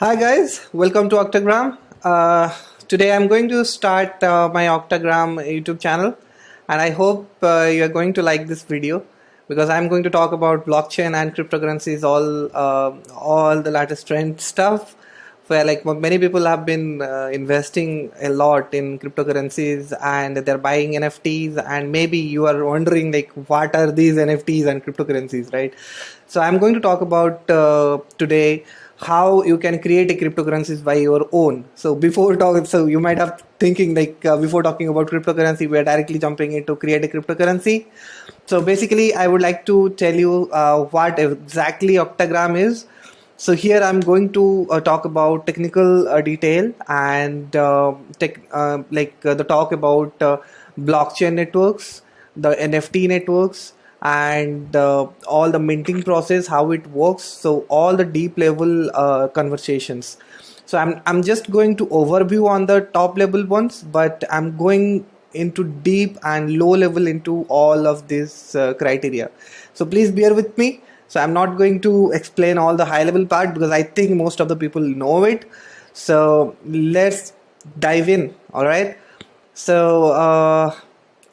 Hi guys, welcome to Octagram. Today I'm going to start my Octagram YouTube channel, and I hope you are going to like this video because I'm going to talk about blockchain and cryptocurrencies, all the latest trend stuff. Where like many people have been investing a lot in cryptocurrencies and they're buying NFTs, and maybe you are wondering like what are these NFTs and cryptocurrencies, right? So I'm going to talk about today how you can create a cryptocurrencies by your own. So you might have thinking like before talking about cryptocurrency, we are directly jumping into create a cryptocurrency. So basically, I would like to tell you what exactly Octagram is. So here I'm going to talk about technical detail and the talk about blockchain networks, the NFT networks, and all the minting process, how it works. So all the deep level conversations. So I'm just going to overview on the top level ones, but I'm going into deep and low level into all of this criteria. So please bear with me. So I'm not going to explain all the high level part because I think most of the people know it. So let's dive in. All right. So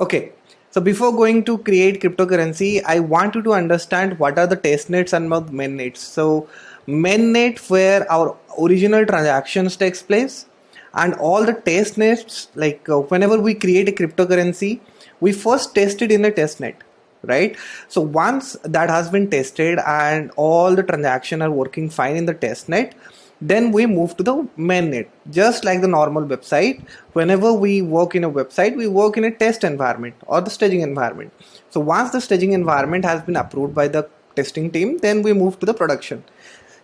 okay. So before going to create cryptocurrency, I want you to understand what are the testnets and mainnets. So mainnet where our original transactions takes place, and all the testnets, like whenever we create a cryptocurrency, we first test it in a testnet, right? So once that has been tested and all the transactions are working fine in the testnet, then we move to the mainnet. Just like the normal website, whenever we work in a website, we work in a test environment or the staging environment. So once the staging environment has been approved by the testing team, then we move to the production.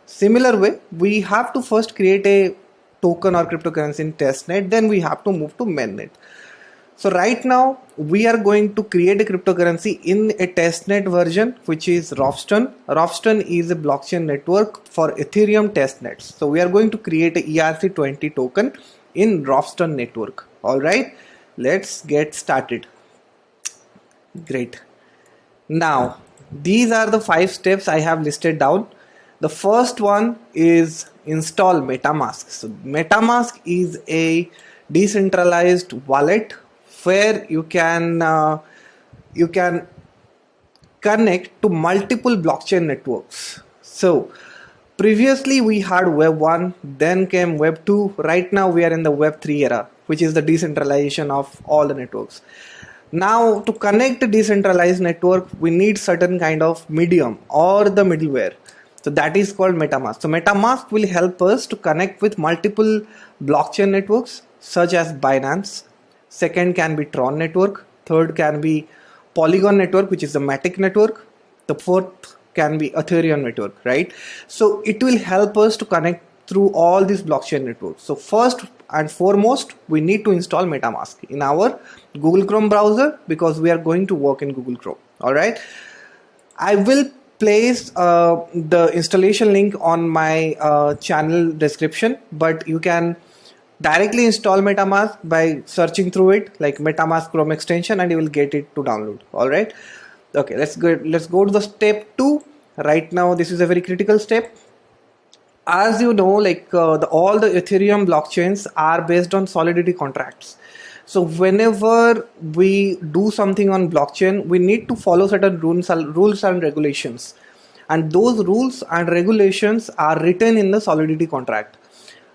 Similar way, we have to first create a token or cryptocurrency in testnet, then we have to move to mainnet. So right now we are going to create a cryptocurrency in a testnet version, which is Ropsten. Ropsten is a blockchain network for Ethereum testnets. So we are going to create a ERC20 token in Ropsten network. All right, let's get started. Great. Now these are the 5 steps I have listed down. The first one is install MetaMask. So MetaMask is a decentralized wallet where you can connect to multiple blockchain networks. So previously we had web 1, then came web 2, right now we are in the web 3 era, which is the decentralization of all the networks. Now to connect a decentralized network, we need certain kind of medium or the middleware. So that is called MetaMask. So MetaMask will help us to connect with multiple blockchain networks such as Binance. Second can be Tron network. Third can be Polygon network, which is the Matic network. The fourth can be Ethereum network, right? So it will help us to connect through all these blockchain networks. So first and foremost, we need to install MetaMask in our Google Chrome browser because we are going to work in Google Chrome. All right. I will place the installation link on my channel description, but you can directly install MetaMask by searching through it like MetaMask Chrome extension, and you will get it to download. All right. Okay, let's go to the step 2. Right now this is a very critical step. As you know, like all the Ethereum blockchains are based on solidity contracts. So whenever we do something on blockchain, we need to follow certain rules and regulations, and those rules and regulations are written in the solidity contract.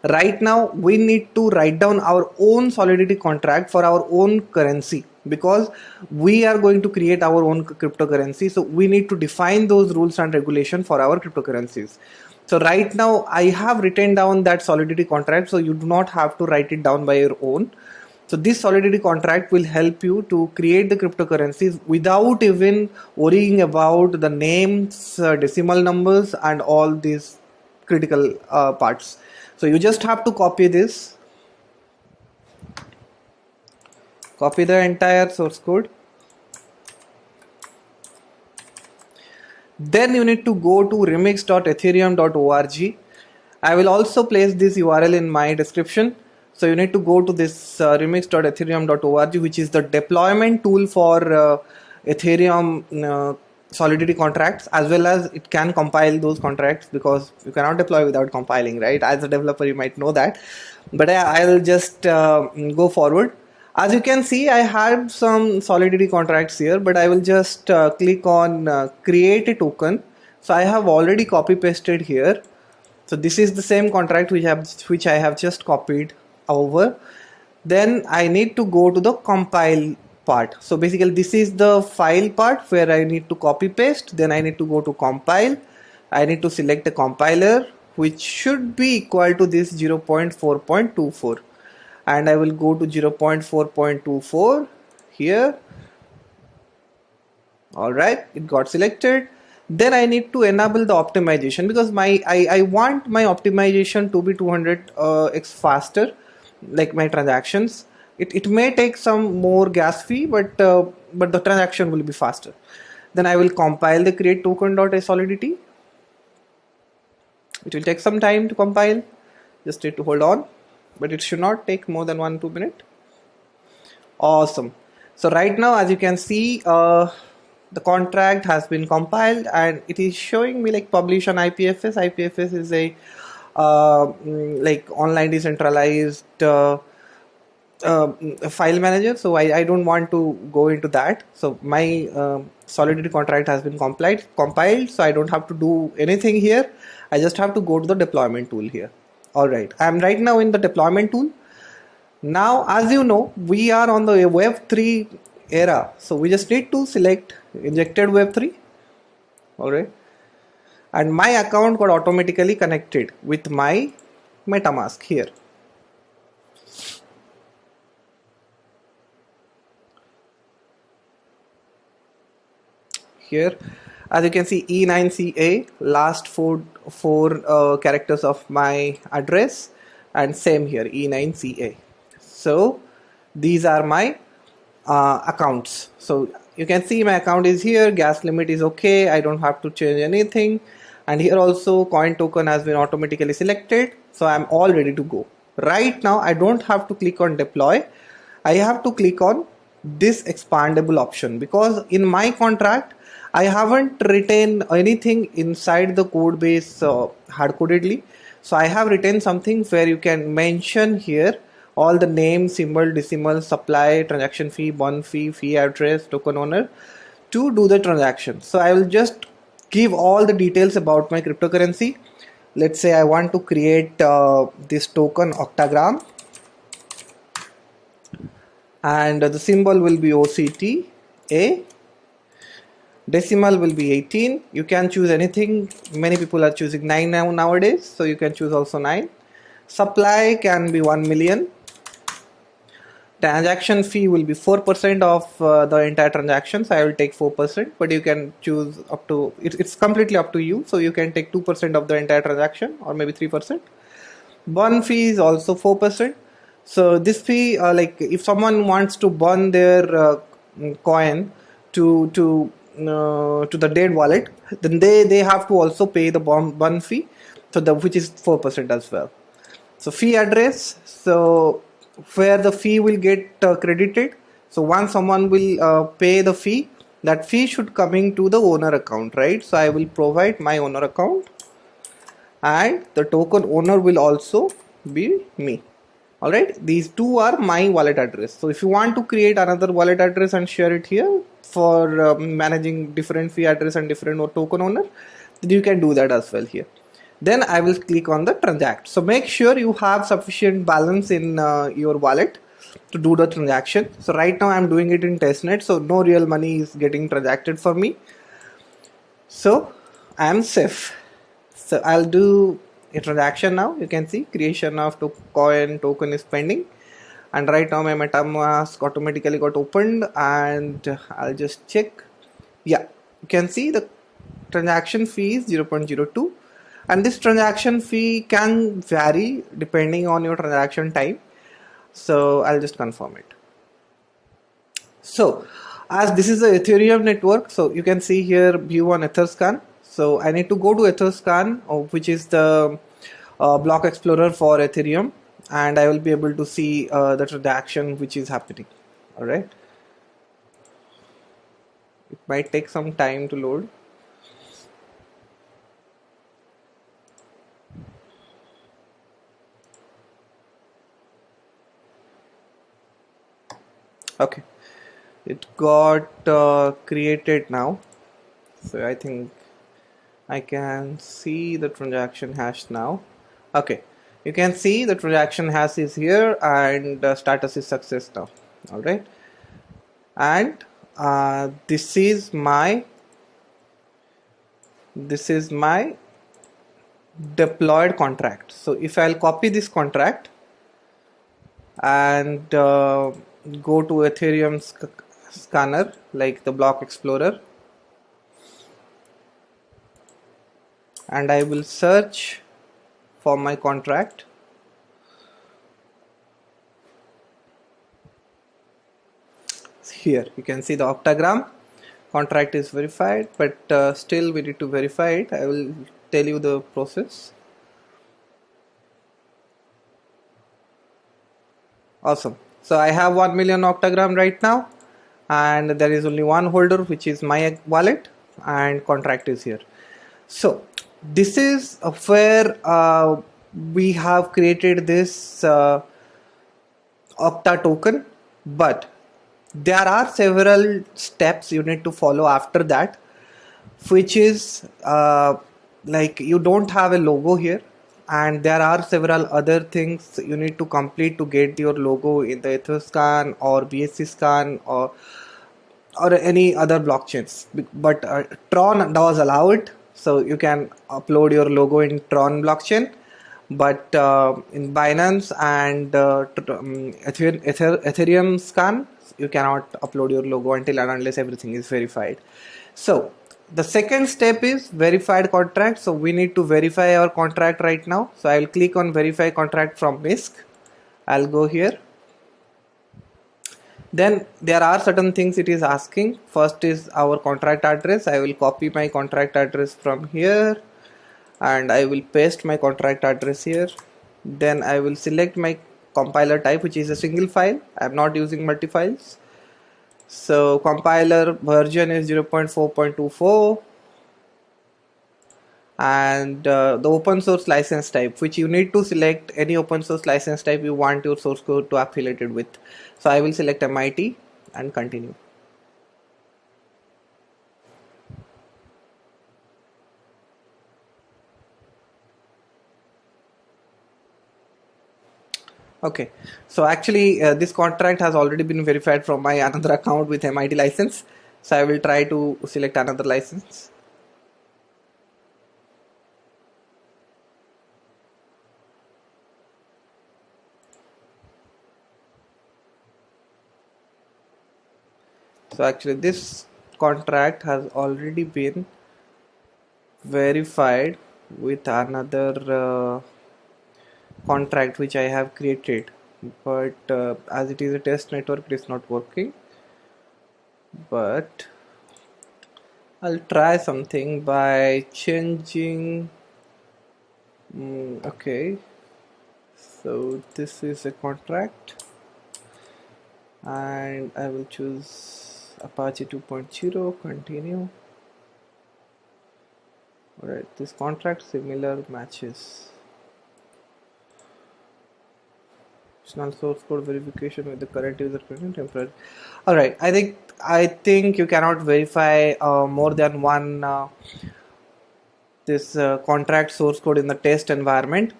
Right now we need to write down our own solidity contract for our own currency because we are going to create our own cryptocurrency. So we need to define those rules and regulations for our cryptocurrencies. So right now I have written down that solidity contract, so you do not have to write it down by your own. So this solidity contract will help you to create the cryptocurrencies without even worrying about the names, decimal numbers, and all these critical parts. So you just have to copy this, copy the entire source code. Then you need to go to remix.ethereum.org. I will also place this URL in my description. So you need to go to this remix.ethereum.org, which is the deployment tool for Ethereum Solidity contracts, as well as it can compile those contracts, because you cannot deploy without compiling, right? As a developer you might know that, but I'll just go forward. As you can see, I have some Solidity contracts here, but I will just click on create a token. So I have already copy pasted here. So this is the same contract which I have just copied over. Then I need to go to the compile part. So basically this is the file part where I need to copy paste. Then I need to go to compile. I need to select a compiler which should be equal to this 0.4.24, and I will go to 0.4.24 here. Alright, it got selected. Then I need to enable the optimization, because I want my optimization to be 200x faster, like my transactions. It may take some more gas fee, but the transaction will be faster. Then I will compile the create token.solidity. It will take some time to compile, just need to hold on, but it should not take more than 1-2 minutes. Awesome. So right now, as you can see, the contract has been compiled and it is showing me like publish on IPFS. IPFS is a like online decentralized file manager, so I don't want to go into that. So my Solidity contract has been compiled, so I don't have to do anything here. I just have to go to the deployment tool here. Alright, I am right now in the deployment tool. Now, as you know, we are on the Web3 era, so we just need to select injected Web3. Alright, and my account got automatically connected with my MetaMask here. Here, as you can see, E9CA, last four characters of my address, and same here, E9CA. So these are my accounts. So you can see my account is here, gas limit is okay, I don't have to change anything, and here also coin token has been automatically selected, so I'm all ready to go. Right now I don't have to click on deploy, I have to click on this expandable option, because in my contract I haven't written anything inside the code base hard-codedly. So I have written something where you can mention here all the name, symbol, decimal, supply, transaction fee, bond fee, fee address, token owner to do the transaction. So I will just give all the details about my cryptocurrency. Let's say I want to create this token octagram, and the symbol will be OCTA. Decimal will be 18. You can choose anything. Many people are choosing 9 nowadays, so you can choose also 9. Supply can be 1 million. Transaction fee will be 4% of the entire transaction, so I will take 4%, but you can choose up to, it's completely up to you, so you can take 2% of the entire transaction or maybe 3%. Burn fee is also 4%. So this fee, like if someone wants to burn their coin to the dead wallet, then they have to also pay the burn fee, so which is 4% as well. So fee address, so where the fee will get credited. So once someone will pay the fee, that fee should coming to the owner account, right? So I will provide my owner account, and the token owner will also be me. Alright, these two are my wallet address. So if you want to create another wallet address and share it here for managing different fee address and different token owner, then you can do that as well here. Then I will click on the transact. So make sure you have sufficient balance in your wallet to do the transaction. So right now I'm doing it in testnet, so no real money is getting transacted for me. So I am safe. So I'll do a transaction now. You can see creation of coin token is pending, and right now my MetaMask automatically got opened, and I'll just check. Yeah, you can see the transaction fee is 0.02, and this transaction fee can vary depending on your transaction time. So I'll just confirm it. So as this is the Ethereum network, so you can see here view on Etherscan. So I need to go to Etherscan, which is the block explorer for Ethereum, and I will be able to see the transaction which is happening. All right. It might take some time to load. Okay, it got created now. So I think I can see the transaction hash now. Okay, you can see the transaction hash is here and status is success now. All right, and this is my deployed contract. So if I'll copy this contract and go to Ethereum scanner like the block explorer, and I will search for my contract. Here you can see the octagram. Contract is verified, but still we need to verify it. I will tell you the process. Awesome. So I have 1 million octagram right now, and there is only one holder, which is my wallet, and contract is here. So this is where we have created this octa token, but there are several steps you need to follow after that, which is like you don't have a logo here, and there are several other things you need to complete to get your logo in the Etherscan or Bscscan or any other blockchains. But Tron does allow it, so you can upload your logo in Tron blockchain, but in Binance and Ethereum scan you cannot upload your logo until and unless everything is verified. So the second step is verified contract. So we need to verify our contract right now. So I'll click on verify contract from MISC. I'll go here. Then there are certain things it is asking. First is our contract address. I will copy my contract address from here and I will paste my contract address here. Then I will select my compiler type, which is a single file. I am not using multi files. So compiler version is 0.4.24 and the open source license type, which you need to select any open source license type you want your source code to affiliated with. So I will select MIT and continue. Okay, so actually this contract has already been verified from my another account with MIT license. So I will try to select another license. So actually this contract has already been verified with another contract which I have created, but as it is a test network it is not working. But I'll try something by changing. Okay, so this is a contract and I will choose Apache 2.0, continue. Alright, this contract similar matches. Source code verification with the current user present temporary. Alright, I think you cannot verify more than one this contract source code in the test environment,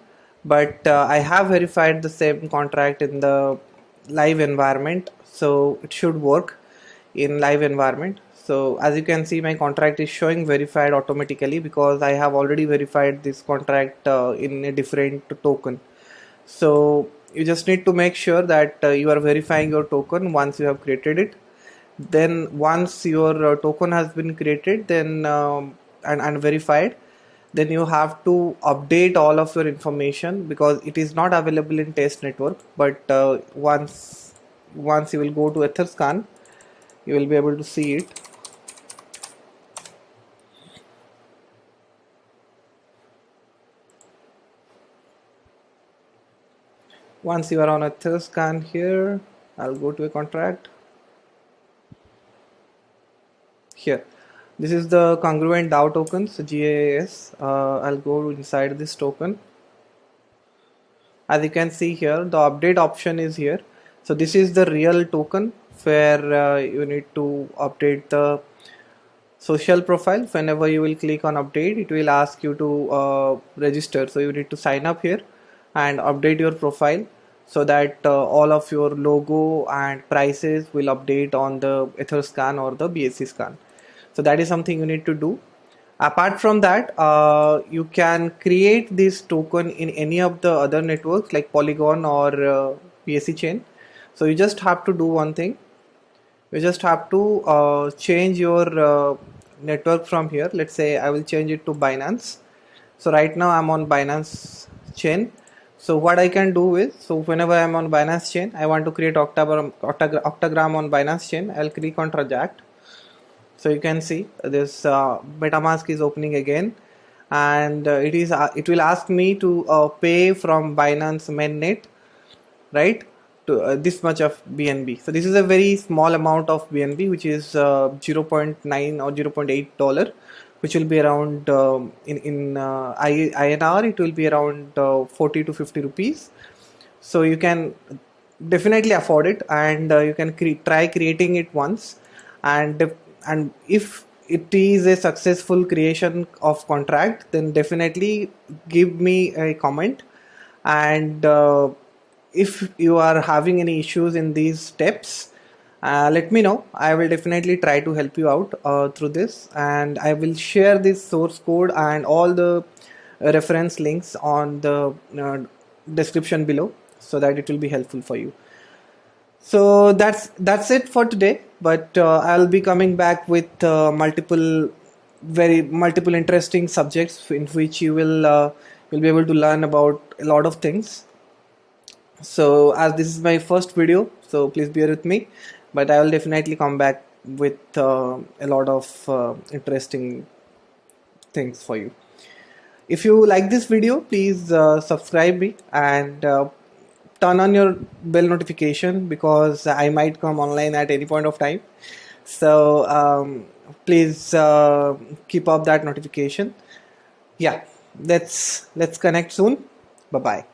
but I have verified the same contract in the live environment, so it should work in live environment. So as you can see, my contract is showing verified automatically because I have already verified this contract in a different token. So you just need to make sure that you are verifying your token once you have created it. Then once your token has been created, then and verified, then you have to update all of your information because it is not available in test network. But once you will go to Etherscan, you will be able to see it. Once you are on Etherscan here, I'll go to a contract. here. This is the congruent DAO tokens, GAS. I'll go inside this token. As you can see here, the update option is here. So this is the real token where you need to update the social profile. Whenever you will click on update, it will ask you to register. So you need to sign up here and update your profile so that all of your logo and prices will update on the Etherscan or the Bscscan. So that is something you need to do. Apart from that, you can create this token in any of the other networks like Polygon or BSC chain. So you just have to do one thing. You just have to change your network from here. Let's say I will change it to Binance. So right now I'm on Binance chain. So what I can do is, so whenever I'm on Binance chain, I want to create octagram on Binance chain. I'll click on transact. So you can see this MetaMask is opening again, and it will ask me to pay from Binance mainnet, right, to this much of BNB. So this is a very small amount of BNB, which is 0.9 or $0.8, which will be around in INR it will be around 40 to 50 rupees. So you can definitely afford it, and you can try creating it once, and if it is a successful creation of contract, then definitely give me a comment. And if you are having any issues in these steps, let me know. I will definitely try to help you out through this, and I will share this source code and all the reference links on the description below, so that it will be helpful for you. So that's it for today, but I'll be coming back with multiple interesting subjects in which you will be able to learn about a lot of things. So as this is my first video, so please bear with me, but I will definitely come back with a lot of interesting things for you. If you like this video, please subscribe me and turn on your bell notification, because I might come online at any point of time. So please keep up that notification. Yeah, let's connect soon. Bye bye.